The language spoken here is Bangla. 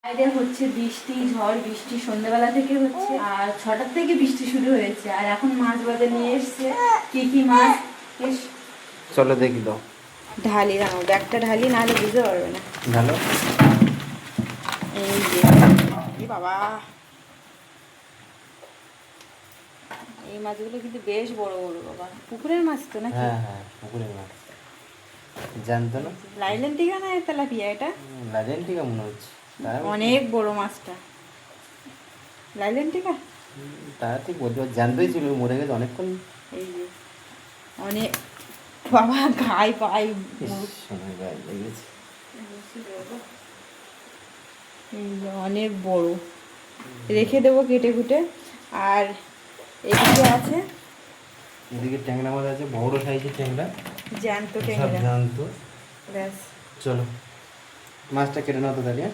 বাইরে হচ্ছে বৃষ্টি, ঝড় বৃষ্টি সন্ধ্যাবেলা থেকে হচ্ছে, আর 6টার থেকে বৃষ্টি শুরু হয়েছে। আর এখন মাছ বাজার নিয়ে এসছে। কি কি মাছ চলো দেখি দাও। ঢালি দাও, ব্যাগটা ঢালি, নাহলে বুঝতে পারবে না। ঢালো। এই যে এ বাবা, এই মাছগুলো কিন্তু বেশ বড় বড় বাবা। পুকুরের মাছ তো নাকি? হ্যাঁ হ্যাঁ, পুকুরের মাছ। জানতো না? লাইলেন্টিকা না তেলাপিয়া এটা? লাজেন্টিকা মনে হচ্ছে। অনেক বড় মাছটা। লাইলেন্টিকা? তারা ঠিক বলতে পারছি, জানতেই ছিল, মরে গেছে অনেকক্ষণ। এই যে অনেক বাবা, গায়ে পায়ে গায়ে লেগেছে। এই যে অনেক বড়। রেখে দেবো কেটে কুটে। আর এদিকে আছে, এদিকে ট্যাংরা মাছ আছে, বড় সাইজের ট্যাংরা, জ্যান্ত সব ট্যাংরা। জ্যান্ত। ব্যাস। চলো মাছটা কেটে নাও তো দাঁড়িয়ে।